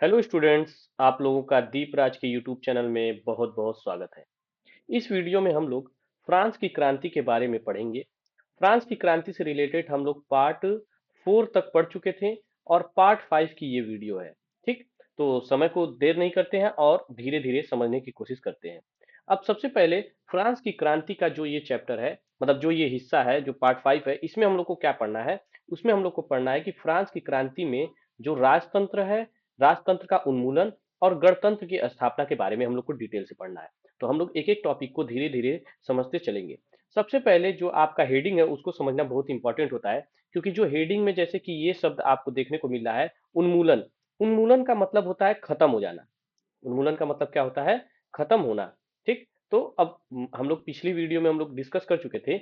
Hello students. आप लोगों का दीप राज के यूट्यूब चैनल में बहुत बहुत स्वागत है। इस वीडियो में हम लोग फ्रांस की क्रांति के बारे में पढ़ेंगे। फ्रांस की क्रांति से रिलेटेड हम लोग पार्ट 4 तक पढ़ चुके थे और पार्ट 5 की ये वीडियो है। ठीक, तो समय को देर नहीं करते हैं और धीरे धीरे समझने की कोशिश करते हैं। अब सबसे पहले फ्रांस की क्रांति का जो ये चैप्टर है, मतलब जो ये हिस्सा है, जो पार्ट 5 है, इसमें हम लोग को क्या पढ़ना है। उसमें हम लोग को पढ़ना है कि फ्रांस की क्रांति में जो राजतंत्र है, राजतंत्र का उन्मूलन और गणतंत्र की स्थापना के बारे में हम लोग को डिटेल से पढ़ना है। तो हम लोग एक एक टॉपिक को धीरे धीरे समझते चलेंगे। सबसे पहले जो आपका हेडिंग है उसको समझना बहुत इंपॉर्टेंट होता है, क्योंकि जो हेडिंग में जैसे कि ये शब्द आपको देखने को मिल रहा है, उन्मूलन। उन्मूलन का मतलब होता है खत्म हो जाना। उन्मूलन का मतलब क्या होता है? खत्म होना। ठीक, तो अब हम लोग पिछली वीडियो में हम लोग डिस्कस कर चुके थे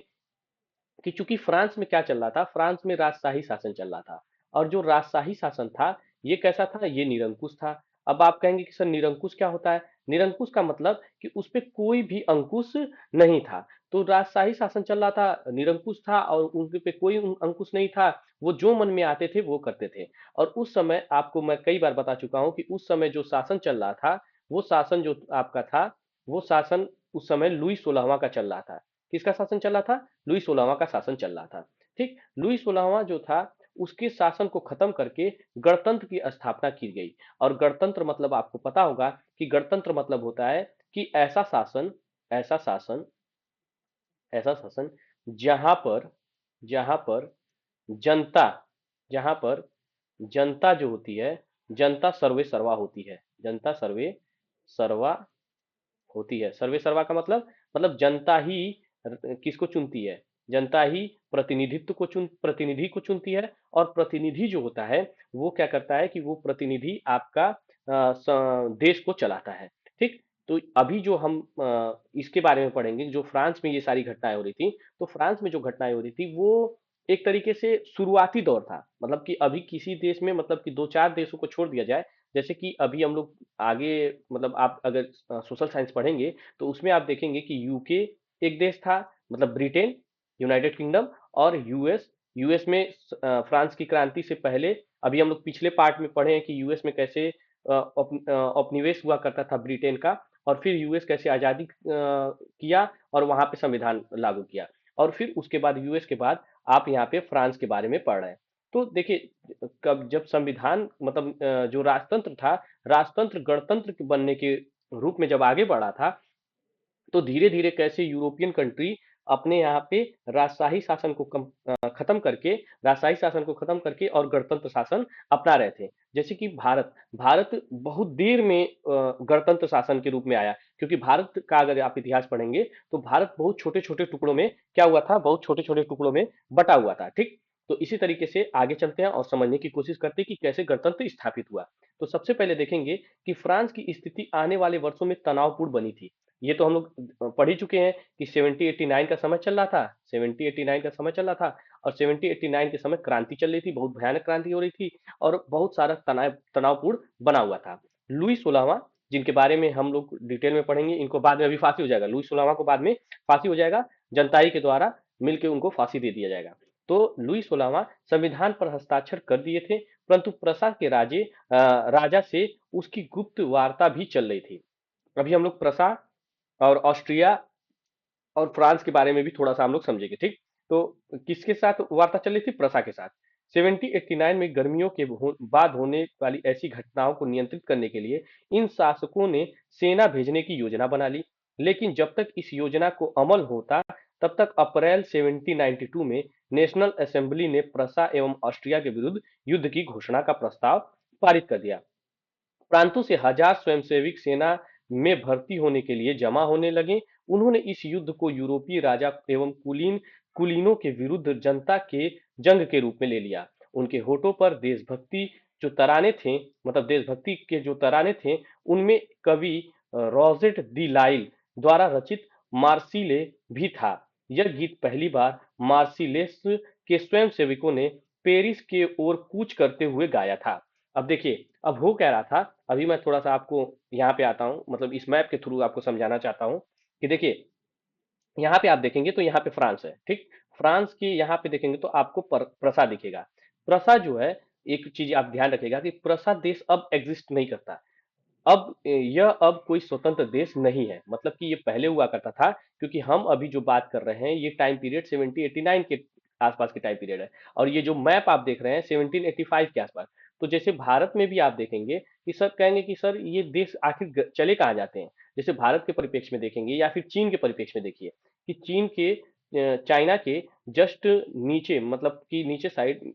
कि चूंकि फ्रांस में क्या चल रहा था, फ्रांस में राजशाही शासन चल रहा था। और जो राजशाही शासन था, ये कैसा था? ये निरंकुश था। अब आप कहेंगे कि सर निरंकुश क्या होता है? निरंकुश का मतलब कि उस पे कोई भी अंकुश नहीं था। तो राजशाही शासन चल रहा था, निरंकुश था और उनके पे कोई अंकुश नहीं था। वो जो मन में आते थे वो करते थे। और उस समय आपको मैं कई बार बता चुका हूं कि उस समय जो शासन चल रहा था, वो शासन जो आपका था, वो शासन उस समय लुई 16वां का चल रहा था। किसका शासन चल रहा था? लुई 16वां का शासन चल रहा था। ठीक, लुई 16वां जो था, उसके शासन को खत्म करके गणतंत्र की स्थापना की गई। और गणतंत्र मतलब आपको पता होगा कि गणतंत्र मतलब होता है कि ऐसा शासन ऐसा शासन जहां पर जहां पर जनता जहां पर जनता जो होती है, जनता सर्वे सर्वा होती है। जनता सर्वे सर्वा होती है। सर्वे सर्वा का मतलब जनता ही किसको चुनती है? जनता ही प्रतिनिधि को चुनती है। और प्रतिनिधि जो होता है, वो क्या करता है कि वो प्रतिनिधि आपका देश को चलाता है। ठीक, तो अभी जो हम इसके बारे में पढ़ेंगे, जो फ्रांस में ये सारी घटनाएं हो रही थी, तो फ्रांस में जो घटनाएं हो रही थी वो एक तरीके से शुरुआती दौर था। मतलब कि अभी किसी देश में, मतलब कि दो चार देशों को छोड़ दिया जाए, जैसे कि अभी हम लोग आगे, मतलब आप अगर सोशल साइंस पढ़ेंगे तो उसमें आप देखेंगे कि यूके एक देश था, मतलब ब्रिटेन, यूनाइटेड किंगडम। और यूएस। यूएस में फ्रांस की क्रांति से पहले, अभी हम लोग पिछले पार्ट में पढ़े हैं कि यूएस में कैसे उपनिवेश हुआ करता था ब्रिटेन का। और फिर यूएस कैसे आजादी किया और वहां पे संविधान लागू किया। और फिर उसके बाद यूएस के बाद आप यहाँ पे फ्रांस के बारे में पढ़ रहे हैं। तो देखिए, कब जब संविधान, मतलब जो राजतंत्र था, राजतंत्र गणतंत्र के बनने के रूप में जब आगे बढ़ा था, तो धीरे धीरे कैसे यूरोपियन कंट्री अपने यहाँ पे राजशाही शासन को खत्म करके और गणतंत्र शासन अपना रहे थे। जैसे कि भारत भारत बहुत देर में गणतंत्र शासन के रूप में आया, क्योंकि भारत का अगर आप इतिहास पढ़ेंगे तो भारत बहुत छोटे छोटे टुकड़ों में क्या हुआ था, बहुत छोटे छोटे टुकड़ों में बटा हुआ था। ठीक, तो इसी तरीके से आगे चलते हैं और समझने की कोशिश करते हैं कि कैसे गणतंत्र स्थापित हुआ। तो सबसे पहले देखेंगे कि फ्रांस की स्थिति आने वाले वर्षों में तनावपूर्ण बनी थी। ये तो हम लोग पढ़ ही चुके हैं कि 70-89 का समय चल रहा था। 70-89 का समय चल रहा था और 70-89 के समय क्रांति चल रही थी, बहुत भयानक क्रांति हो रही थी और बहुत सारा तनावपूर्ण बना हुआ था। लुई 16वां, जिनके बारे में हम लोग डिटेल में पढ़ेंगे, इनको बाद में अभी फांसी हो जाएगा। लुई 16वां को बाद में फांसी हो जाएगा, जनता ही के द्वारा मिलकर उनको फांसी दे दिया जाएगा। तो लुई 16वां संविधान पर हस्ताक्षर कर दिए थे, परंतु प्रसा के राजा से उसकी गुप्त वार्ता भी चल रही थी। अभी हम लोग प्रसा और ऑस्ट्रिया और फ्रांस के बारे में भी थोड़ा सा हम लोग समझेंगे। ठीक, तो किसके साथ वार्ता चल रही थी? प्रसा के साथ। 70-89 में गर्मियों के बाद होने वाली ऐसी घटनाओं को नियंत्रित करने के लिए इन शासकों ने सेना भेजने की योजना बना ली। लेकिन जब तक इस योजना को अमल होता, तब तक अप्रैल 1792 में नेशनल असेंबली ने प्रसा एवं ऑस्ट्रिया के विरुद्ध युद्ध की घोषणा का प्रस्ताव पारित कर दिया। प्रांतों से हजार स्वयंसेविक सेना में भर्ती होने के लिए जमा होने लगे। उन्होंने इस युद्ध को यूरोपीय राजा एवं कुलीनों के विरुद्ध जनता के जंग के रूप में ले लिया। उनके होठों पर देशभक्ति जो तराने थे, मतलब देशभक्ति के जो तराने थे, उनमें कवि रॉजेट दी लाइल द्वारा रचित मार्सिले भी था। यह गीत पहली बार मार्सिलेस के स्वयंसेवकों ने पेरिस के ओर कूच करते हुए गाया था। अब देखिए, अब हो क्या रहा था, अभी मैं थोड़ा सा आपको यहाँ पे आता हूँ, मतलब इस मैप के थ्रू आपको समझाना चाहता हूँ कि देखिए, यहाँ पे आप देखेंगे तो यहाँ पे फ्रांस है। ठीक, फ्रांस के यहाँ पे देखेंगे तो आपको प्रसा दिखेगा। प्रसा जो है, एक चीज आप ध्यान रखिएगा कि प्रसाद देश अब एग्जिस्ट नहीं करता। यह अब कोई स्वतंत्र देश नहीं है, मतलब कि ये पहले हुआ करता था, क्योंकि हम अभी जो बात कर रहे हैं ये टाइम पीरियड 1789 के आसपास के टाइम पीरियड है। और ये जो मैप आप देख रहे हैं 1785 के आसपास। तो जैसे भारत में भी आप देखेंगे कि सर कहेंगे कि सर ये देश आखिर चले कहाँ जाते हैं। जैसे भारत के परिप्रेक्ष्य में देखेंगे या फिर चीन के परिप्रेक्ष्य में देखिए कि चीन के चाइना के जस्ट नीचे, मतलब कि नीचे साइड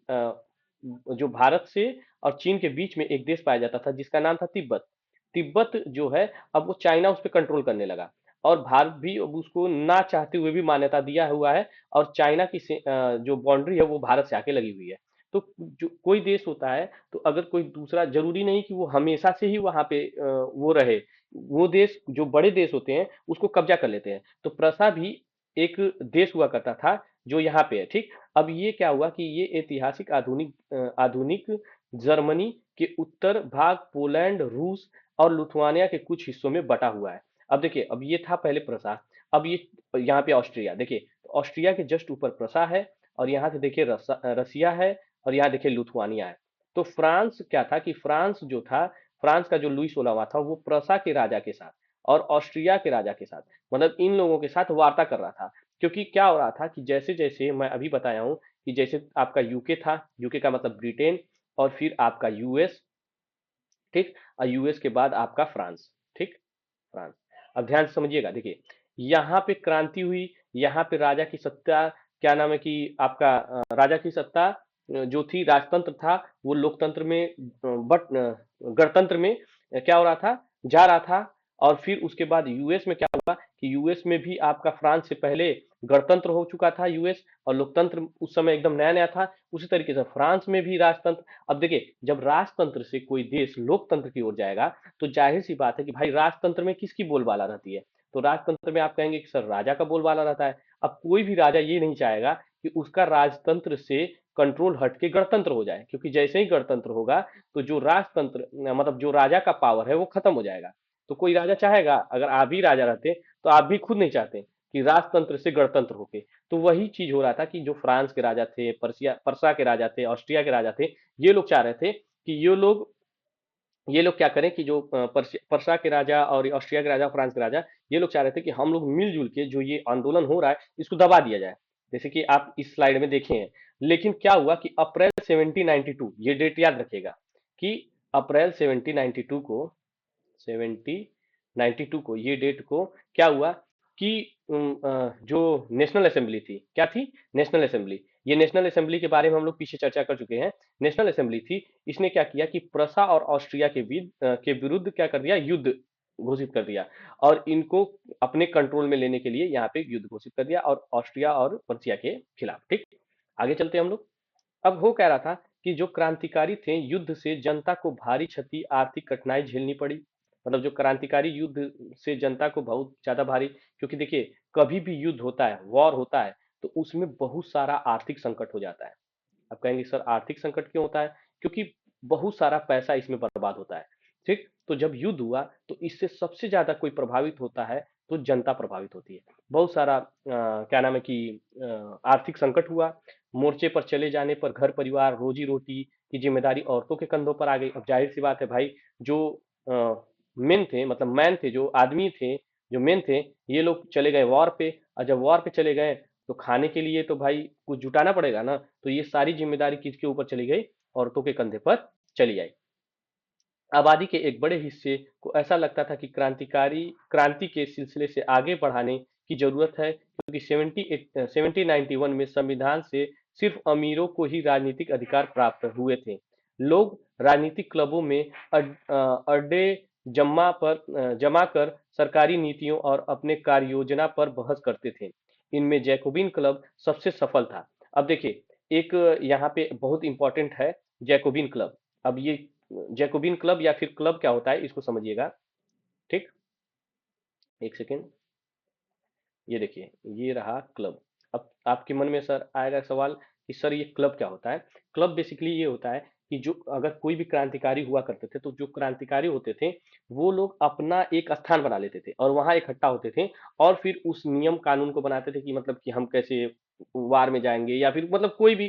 जो भारत से और चीन के बीच में एक देश पाया जाता था जिसका नाम था तिब्बत। तिब्बत जो है अब वो चाइना उस पर कंट्रोल करने लगा, और भारत भी अब उसको ना चाहते हुए भी मान्यता दिया हुआ है। और चाइना की जो बाउंड्री है वो भारत से आके लगी हुई है। तो जो कोई देश होता है, तो अगर कोई दूसरा, जरूरी नहीं कि वो हमेशा से ही वहां पे वो रहे। वो देश, जो बड़े देश होते हैं उसको कब्जा कर लेते हैं। तो प्रसा भी एक देश हुआ करता था जो यहाँ पे है, ठीक। अब ये क्या हुआ कि ये ऐतिहासिक आधुनिक जर्मनी के उत्तर भाग, पोलैंड, रूस और लिथुआनिया के कुछ हिस्सों में बटा हुआ है। अब देखिए, अब ये था पहले प्रसा। अब ये यहाँ पे ऑस्ट्रिया देखिए, ऑस्ट्रिया के जस्ट ऊपर प्रसा है, और यहाँ से देखिए रसिया है, और यहाँ देखिए लिथुआनिया है। तो फ्रांस क्या था कि फ्रांस जो था, फ्रांस का जो लुई 16वां था वो प्रसा के राजा के साथ और ऑस्ट्रिया के राजा के साथ, मतलब इन लोगों के साथ वार्ता कर रहा था। क्योंकि क्या हो रहा था कि जैसे जैसे मैं अभी बताया हूँ कि जैसे आपका यूके था, यूके का मतलब ब्रिटेन, और फिर आपका यूएस, ठीक। और यूएस के बाद आपका फ्रांस, ठीक। फ्रांस। अब ध्यान से समझिएगा, देखिए यहाँ पे क्रांति हुई, यहाँ पे राजा की सत्ता, क्या नाम है कि आपका राजा की सत्ता जो थी, राजतंत्र था वो लोकतंत्र में बट गणतंत्र में क्या हो रहा था, जा रहा था। और फिर उसके बाद यूएस में क्या हुआ कि यूएस में भी आपका फ्रांस से पहले गणतंत्र हो चुका था यूएस, और लोकतंत्र उस समय एकदम नया नया था। उसी तरीके से फ्रांस में भी राजतंत्र। अब देखिए, जब राजतंत्र से कोई देश लोकतंत्र की ओर जाएगा, तो जाहिर सी बात है कि भाई राजतंत्र में किसकी बोलबाला रहती है। तो राजतंत्र में आप कहेंगे कि सर राजा का बोलबाला रहता है। अब कोई भी राजा ये नहीं चाहेगा कि उसका राजतंत्र से कंट्रोल हट के गणतंत्र हो जाए, क्योंकि जैसे ही गणतंत्र होगा तो जो राजतंत्र, मतलब जो राजा का पावर है वो खत्म हो जाएगा। तो कोई राजा चाहेगा, अगर आप ही राजा रहते तो आप भी खुद नहीं चाहते कि राजतंत्र से गणतंत्र होके। तो वही चीज हो रहा था कि जो फ्रांस के राजा थे, पर्सा के राजा थे, ऑस्ट्रिया के राजा थे, ये लोग चाह रहे थे कि ये लोग क्या करें कि जो पर्सा के राजा और ऑस्ट्रिया के राजा, फ्रांस के राजा, ये लोग चाह रहे थे कि हम लोग मिलजुल के जो ये आंदोलन हो रहा है इसको दबा दिया जाए, जैसे कि आप इस स्लाइड में देखे हैं। लेकिन क्या हुआ कि अप्रैल 1792, ये डेट याद रखिएगा कि अप्रैल 1792 को, 1792 को, ये डेट को क्या हुआ कि जो नेशनल असेंबली थी, क्या थी, नेशनल असेंबली। ये नेशनल असेंबली के बारे में हम लोग पीछे चर्चा कर चुके हैं। नेशनल असेंबली थी, इसने क्या किया कि प्रसा और ऑस्ट्रिया के विरुद्ध क्या कर दिया, युद्ध घोषित कर दिया। और इनको अपने कंट्रोल में लेने के लिए यहाँ पे युद्ध घोषित कर दिया, और ऑस्ट्रिया और पर्सिया के खिलाफ, ठीक। आगे चलते हैं हम लोग। अब हो कह रहा था कि जो क्रांतिकारी थे, युद्ध से जनता को भारी क्षति, आर्थिक कठिनाई झेलनी पड़ी। मतलब जो क्रांतिकारी युद्ध से जनता को बहुत ज्यादा भारी, क्योंकि देखिए कभी भी युद्ध होता है, वॉर होता है, तो उसमें बहुत सारा आर्थिक संकट हो जाता है। आप कहेंगे सर आर्थिक संकट क्यों होता है, क्योंकि बहुत सारा पैसा इसमें बर्बाद होता है, ठीक। तो जब युद्ध हुआ तो इससे सबसे ज्यादा कोई प्रभावित होता है तो जनता प्रभावित होती है। बहुत सारा क्या नाम है कि आर्थिक संकट हुआ। मोर्चे पर चले जाने पर घर परिवार, रोजी रोटी की जिम्मेदारी औरतों के कंधों पर आ गई। अब जाहिर सी बात है भाई, जो मेन थे, मतलब मैन थे, जो आदमी थे, जो मेन थे, ये लोग चले गए वॉर पे। और जब वॉर पे चले गए तो खाने के लिए तो भाई कुछ जुटाना पड़ेगा ना। तो ये सारी जिम्मेदारी किसके ऊपर चली गई, औरतों के कंधे पर चली आई। आबादी के एक बड़े हिस्से को ऐसा लगता था कि क्रांति के सिलसिले से आगे बढ़ाने की जरूरत है, क्योंकि 1791 में संविधान से सिर्फ अमीरों को ही राजनीतिक अधिकार प्राप्त हुए थे। लोग राजनीतिक क्लबों में अड्डे जमा कर सरकारी नीतियों और अपने कार्य योजना पर बहस करते थे। इनमें जैकोबिन क्लब सबसे सफल था। अब देखिए, एक यहाँ पे बहुत इंपॉर्टेंट है, जैकोबिन क्लब। अब ये जैकोबिन क्लब या फिर क्लब क्या होता है इसको समझिएगा, ठीक। एक सेकेंड, ये देखिए, ये रहा क्लब। अब आपके मन में सर आएगा सवाल कि सर ये क्लब क्या होता है। क्लब बेसिकली ये होता है कि जो अगर कोई भी क्रांतिकारी हुआ करते थे, तो जो क्रांतिकारी होते थे वो लोग अपना एक स्थान बना लेते थे और वहां इकट्ठा होते थे। और फिर उस नियम कानून को बनाते थे कि मतलब कि हम कैसे वार में जाएंगे, या फिर मतलब कोई भी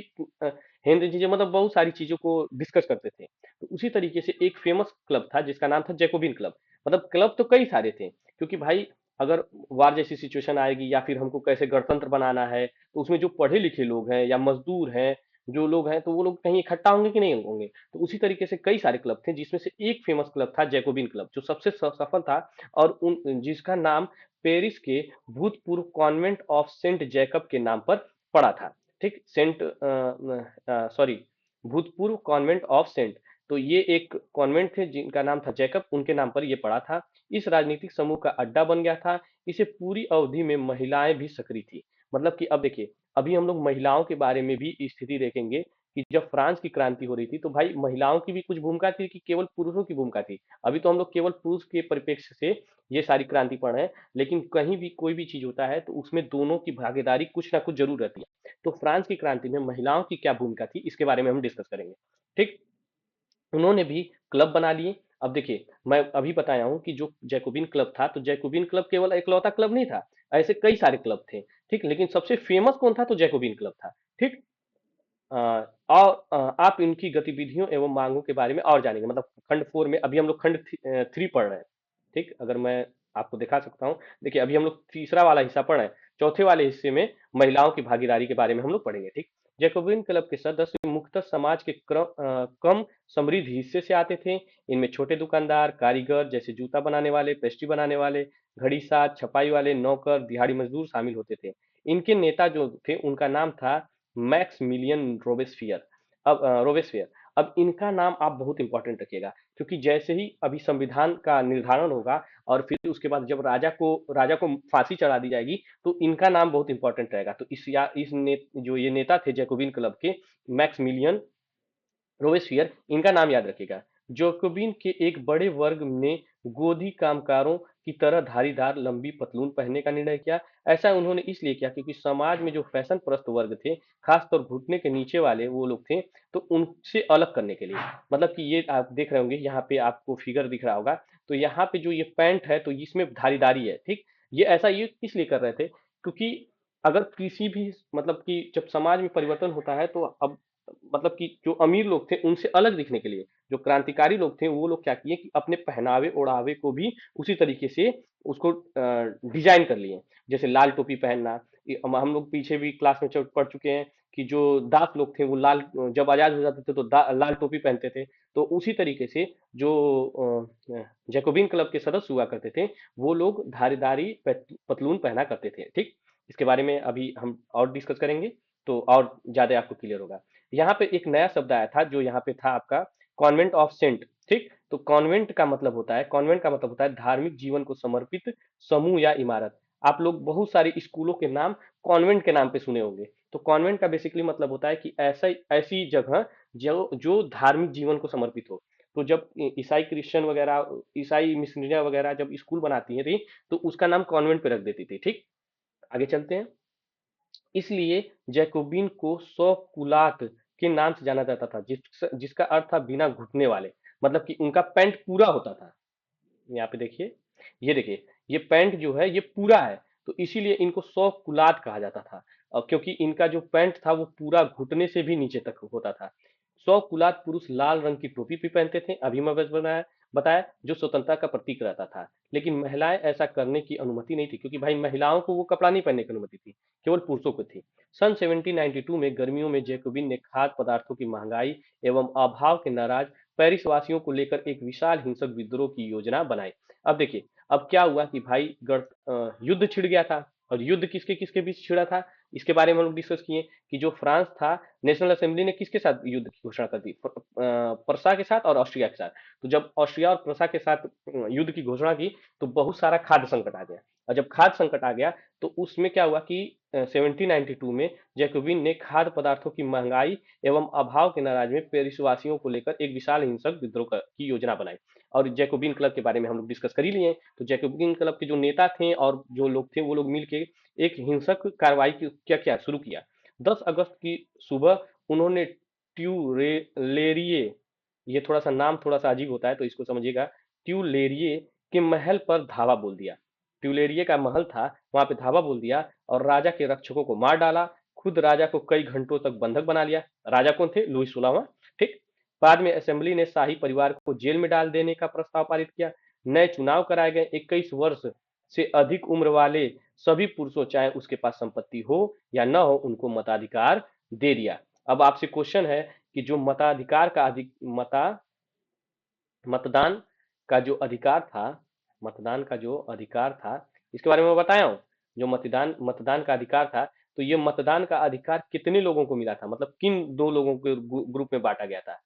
हेनरी चीजें, मतलब बहुत सारी चीजों को डिस्कस करते थे। तो उसी तरीके से एक फेमस क्लब था जिसका नाम था जैकोबिन क्लब। मतलब क्लब तो कई सारे थे, क्योंकि भाई अगर वार जैसी सिचुएशन आएगी या फिर हमको कैसे गणतंत्र बनाना है, तो उसमें जो पढ़े लिखे लोग हैं या मजदूर हैं, जो लोग हैं, तो वो लोग कहीं इकट्ठा होंगे कि नहीं होंगे। तो उसी तरीके से कई सारे क्लब थे, जिसमें से एक फेमस क्लब था जैकोबिन क्लब, जो सबसे सफल था। और उन जिसका नाम पेरिस के भूतपूर्व कॉन्वेंट ऑफ सेंट जैकब के नाम पर पड़ा था। ठीक, सेंट सॉरी, भूतपूर्व कॉन्वेंट ऑफ सेंट। तो ये एक कॉन्वेंट थे जिनका नाम था जैकब, उनके नाम पर ये पड़ा था। इस राजनीतिक समूह का अड्डा बन गया था। इसे पूरी अवधि में महिलाएं भी सक्रिय थी। मतलब कि अब देखिए, अभी हम लोग महिलाओं के बारे में भी स्थिति देखेंगे कि जब फ्रांस की क्रांति हो रही थी, तो भाई महिलाओं की भी कुछ भूमिका थी कि केवल पुरुषों की भूमिका थी। अभी तो हम लोग केवल पुरुष के परिप्रेक्ष्य से ये सारी क्रांति पढ़ रहे हैं, लेकिन कहीं भी कोई भी चीज होता है तो उसमें दोनों की भागीदारी कुछ ना कुछ जरूर रहती है। तो फ्रांस की क्रांति में महिलाओं की क्या भूमिका थी, इसके बारे में हम डिस्कस करेंगे। ठीक, उन्होंने भी क्लब बना लिए। अब देखिए, मैं अभी बताया हूँ कि जो जैकोबिन क्लब था, तो जैकोबिन क्लब केवल इकलौता क्लब नहीं था, ऐसे कई सारे क्लब थे। ठीक, लेकिन सबसे फेमस कौन था, तो जैकोबिन क्लब था। ठीक, अ, और आप इनकी गतिविधियों एवं मांगों के बारे में और जानेंगे। मतलब खंड 4 में, अभी हम लोग खंड 3 पढ़ रहे हैं। ठीक, अगर मैं आपको दिखा सकता हूँ, देखिए अभी हम लोग तीसरा वाला हिस्सा पढ़ रहे हैं। चौथे वाले हिस्से में महिलाओं की भागीदारी के बारे में हम लोग पढ़ेंगे। ठीक, जैकोबिन क्लब के सदस्य मुख्यतः समाज के कम समृद्ध हिस्से से आते थे। इनमें छोटे दुकानदार, कारीगर जैसे जूता बनाने वाले, पेस्ट्री बनाने वाले, घड़ी साज, छपाई वाले, नौकर, दिहाड़ी मजदूर शामिल होते थे। इनके नेता जो थे, उनका नाम था मैक्समिलियन रोबेस्फियर। अब रोबेस्फियर। अब इनका नाम आप बहुत इंपॉर्टेंट रखिएगा, क्योंकि जैसे ही अभी संविधान का निर्धारण होगा और फिर उसके बाद जब राजा को फांसी चढ़ा दी जाएगी, तो इनका नाम बहुत इंपॉर्टेंट रहेगा। तो जो ये नेता थे जैकोबिन क्लब के, मैक्समिलियन रोबेस्फियर, इनका नाम याद रखिएगा। जैकोबिन के एक बड़े वर्ग ने गोदी कामगारों की तरह धारीदार लंबी पतलून पहनने का निर्णय किया। ऐसा उन्होंने इसलिए किया क्योंकि समाज में जो फैशन प्रस्त वर्ग थे, खासतौर घुटने के नीचे वाले वो लोग थे, तो उनसे अलग करने के लिए। मतलब कि ये आप देख रहे होंगे, यहाँ पे आपको फिगर दिख रहा होगा। तो यहाँ पे जो ये पैंट है, तो इसमें धारीदारी है। ठीक, ये इसलिए कर रहे थे क्योंकि अगर किसी भी, मतलब कि जब समाज में परिवर्तन होता है, तो अब मतलब कि जो अमीर लोग थे उनसे अलग दिखने के लिए जो क्रांतिकारी लोग थे, वो लोग क्या किए कि अपने पहनावे ओढ़ावे को भी उसी तरीके से उसको डिजाइन कर लिए। जैसे लाल टोपी पहनना, हम लोग पीछे भी क्लास में पढ़ चुके हैं कि जो दास लोग थे वो लाल, जब आजाद हो जाते थे तो लाल टोपी पहनते थे। तो उसी तरीके से जो जैकोबिन क्लब के सदस्य हुआ करते थे, वो लोग धारीदारी पतलून पहना करते थे। ठीक, इसके बारे में अभी हम और डिस्कस करेंगे, तो और ज्यादा आपको क्लियर होगा। यहाँ पे एक नया शब्द आया था, जो यहाँ पे था आपका कॉन्वेंट ऑफ सेंट। ठीक, तो कॉन्वेंट का मतलब होता है धार्मिक जीवन को समर्पित समूह या इमारत। आप लोग बहुत सारे स्कूलों के नाम कॉन्वेंट के नाम पे सुने होंगे। तो कॉन्वेंट का बेसिकली मतलब होता है कि ऐसा ऐसी जगह जो जो धार्मिक जीवन को समर्पित हो। तो जब ईसाई क्रिश्चियन वगैरह, ईसाई मिशनरियां वगैरह जब स्कूल बनाती हैं थी, तो उसका नाम कॉन्वेंट पे रख देती थी। ठीक, आगे चलते हैं। इसलिए जैकोबिन को सौ कुलात के नाम से जाना जाता था, जिसका अर्थ था बिना घुटने वाले। मतलब कि उनका पैंट पूरा होता था। यहाँ पे देखिए, ये देखिए, ये पैंट जो है ये पूरा है, तो इसीलिए इनको सौ कुलात कहा जाता था। और क्योंकि इनका जो पैंट था वो पूरा घुटने से भी नीचे तक होता था। सौ कुलात पुरुष लाल रंग की टोपी भी पहनते थे, अभी मैं बस बताया, जो स्वतंत्रता का प्रतीक रहता था। लेकिन महिलाएं ऐसा करने की अनुमति नहीं थी, क्योंकि भाई महिलाओं को वो कपड़ा नहीं पहनने की अनुमति थी, केवल पुरुषों को थी। सन 1792 में गर्मियों में जैकोबिन ने खाद्य पदार्थों की महंगाई एवं अभाव के नाराज पेरिस वासियों को लेकर एक विशाल हिंसक विद्रोह की योजना बनाई। अब देखिए, अब क्या हुआ कि भाई युद्ध छिड़ गया था। और युद्ध किसके किसके बीच छिड़ा था, इसके बारे में हम लोग डिस्कस किए कि जो फ्रांस था, नेशनल असेंबली ने किसके साथ युद्ध की घोषणा कर दी, प्रसा के साथ और ऑस्ट्रिया के साथ। तो जब ऑस्ट्रिया और प्रसा के साथ युद्ध की घोषणा की, तो बहुत सारा खाद्य संकट आ गया। और जब खाद्य संकट आ गया, तो उसमें क्या हुआ कि 1792 में जैकोबिन ने खाद्य पदार्थों की महंगाई एवं अभाव के नाराज में पेरिसवासियों को लेकर एक विशाल हिंसक विद्रोह की योजना बनाई। और जैकोबिन क्लब के बारे में हम लोग डिस्कस कर ही लिए। तो जैकोबिन क्लब के जो नेता थे और जो लोग थे, वो लोग मिलके एक हिंसक कार्रवाई की क्या क्या शुरू किया। 10 अगस्त की सुबह उन्होंने ट्यूलेरिए, ये थोड़ा सा नाम थोड़ा सा अजीब होता है तो इसको समझिएगा, ट्यूलेरिए के महल पर धावा बोल दिया। ट्यूलेरिए का महल था, वहां पे धावा बोल दिया और राजा के रक्षकों को मार डाला। खुद राजा को कई घंटों तक बंधक बना लिया। राजा कौन थे? लुई 16वां। ठीक। बाद में असेंबली ने शाही परिवार को जेल में डाल देने का प्रस्ताव पारित किया। नए चुनाव कराए गए। 21 वर्ष से अधिक उम्र वाले सभी पुरुषों, चाहे उसके पास संपत्ति हो या न हो, उनको मताधिकार दे दिया। अब आपसे क्वेश्चन है कि जो मताधिकार का अधिक मतदान का जो अधिकार था, मतदान का जो अधिकार था, इसके बारे में मैं बताया हूँ। जो मतदान मतदान का अधिकार था, तो ये मतदान का अधिकार कितने लोगों को मिला था, मतलब किन दो लोगों के ग्रुप में बांटा गया था,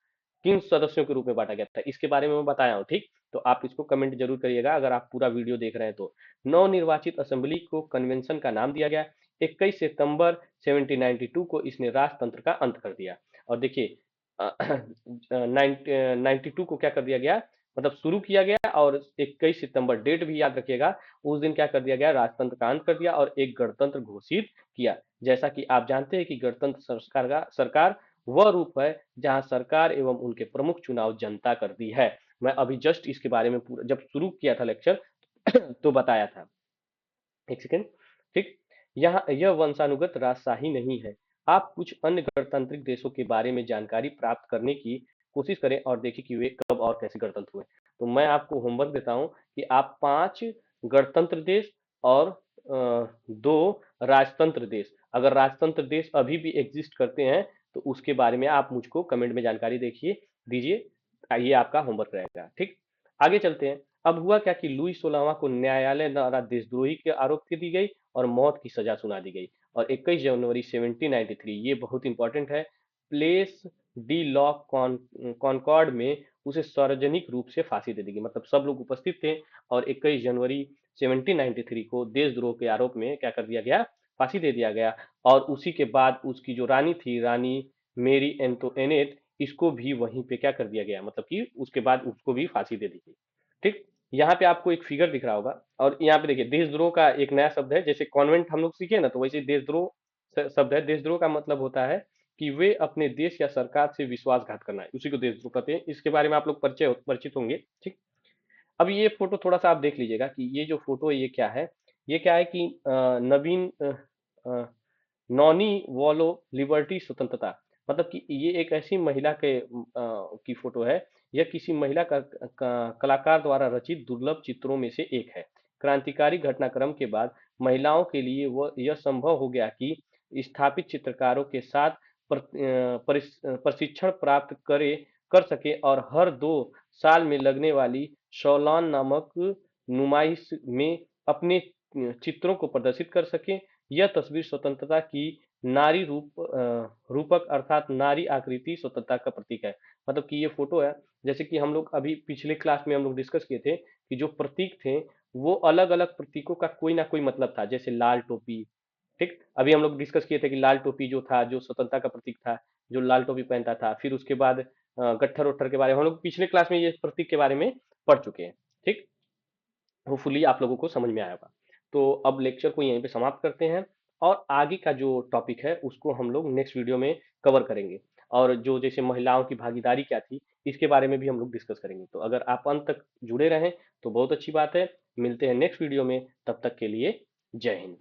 किन सदस्यों के रूप में बांटा गया था, इसके बारे में मैं बताया हूँ। ठीक। तो आप इसको कमेंट जरूर करिएगा अगर आप पूरा वीडियो देख रहे हैं तो। नवनिर्वाचित असेंबली को कन्वेंशन का नाम दिया गया। 21 सितंबर 1792 को इसने राजतंत्र का अंत कर दिया। और देखिए 92 को क्या कर दिया गया, मतलब शुरू किया गया, और 21 सितंबर डेट भी याद रखिएगा। उस दिन क्या कर दिया गया, राजतंत्र का अंत कर दिया और एक गणतंत्र घोषित किया। जैसा कि आप जानते हैं कि गणतंत्र सरकार वह रूप है जहां सरकार एवं उनके प्रमुख चुनाव जनता करती है। मैं अभी जस्ट इसके बारे में पूरा जब शुरू किया था लेक्चर तो बताया था। एक सेकेंड। ठीक। यहाँ यह वंशानुगत राजशाही नहीं है। आप कुछ अन्य गणतांत्रिक देशों के बारे में जानकारी प्राप्त करने की कोशिश करें और देखें कि वे कब और कैसे गणतंत्र हुए। तो मैं आपको होमवर्क देता हूं कि आप 5 गणतंत्र देश और 2 राजतंत्र देश, अगर राजतंत्र देश अभी भी एग्जिस्ट करते हैं तो उसके बारे में आप मुझको कमेंट में जानकारी दीजिए। ये आपका होमवर्क रहेगा। ठीक। आगे चलते हैं। अब हुआ क्या कि लुई 16वां को न्यायालय द्वारा देशद्रोही के आरोप की दी गई और मौत की सजा सुना दी गई। और 21 जनवरी 1793, ये बहुत इंपॉर्टेंट है, प्लेस डी लॉ कॉनकॉर्ड में उसे सार्वजनिक रूप से फांसी दे दी गई। मतलब सब लोग उपस्थित थे और 21 जनवरी 1793 को देशद्रोह के आरोप में क्या कर दिया गया, फांसी दे दिया गया। और उसी के बाद उसकी जो रानी थी, रानी मेरी एंटोनेट, इसको भी वहीं पे क्या कर दिया गया, मतलब कि उसके बाद उसको भी फांसी दे दी गई। ठीक। यहाँ पे आपको एक फिगर दिख रहा होगा और यहाँ पे देखिए देशद्रोह का एक नया शब्द है। जैसे कॉन्वेंट हम लोग सीखे ना, तो वैसे देशद्रोह शब्द है। देशद्रोह का मतलब होता है कि वे अपने देश या सरकार से विश्वासघात करना है, उसी को देशद्रोह कहते हैं। इसके बारे में आप लोग परिचित होंगे। ठीक। अब ये फोटो थोड़ा सा आप देख लीजिएगा कि ये जो फोटो है ये क्या है। ये क्या है कि नवीन अ, नॉनी वॉलो लिबर्टी स्वतंत्रता, मतलब कि ये एक ऐसी महिला की फोटो है। यह किसी महिला कलाकार द्वारा रचित दुर्लभ चित्रों में से एक है। क्रांतिकारी घटनाक्रम के बाद महिलाओं के लिए वह यह संभव हो गया कि स्थापित चित्रकारों के साथ प्रशिक्षण प्राप्त कर सके और हर 2 साल में लगने वाली शौलान नामक नुमाइश में अपने चित्रों को प्रदर्शित कर सके। यह तस्वीर स्वतंत्रता की नारी रूपक अर्थात नारी आकृति स्वतंत्रता का प्रतीक है। मतलब कि ये फोटो है, जैसे कि हम लोग अभी पिछले क्लास में हम लोग डिस्कस किए थे कि जो प्रतीक थे वो अलग अलग प्रतीकों का कोई ना कोई मतलब था, जैसे लाल टोपी। ठीक। अभी हम लोग डिस्कस किए थे कि लाल टोपी जो था, जो स्वतंत्रता का प्रतीक था, जो लाल टोपी पहनता था। फिर उसके बाद गट्ठर उट्ठर के बारे में हम लोग पिछले क्लास में ये प्रतीक के बारे में पढ़ चुके हैं। ठीक। होपफुली आप लोगों को समझ में आया होगा। तो अब लेक्चर को यहीं पे समाप्त करते हैं और आगे का जो टॉपिक है उसको हम लोग नेक्स्ट वीडियो में कवर करेंगे। और जो जैसे महिलाओं की भागीदारी क्या थी, इसके बारे में भी हम लोग डिस्कस करेंगे। तो अगर आप अंत तक जुड़े रहें तो बहुत अच्छी बात है। मिलते हैं नेक्स्ट वीडियो में, तब तक के लिए जय हिंद।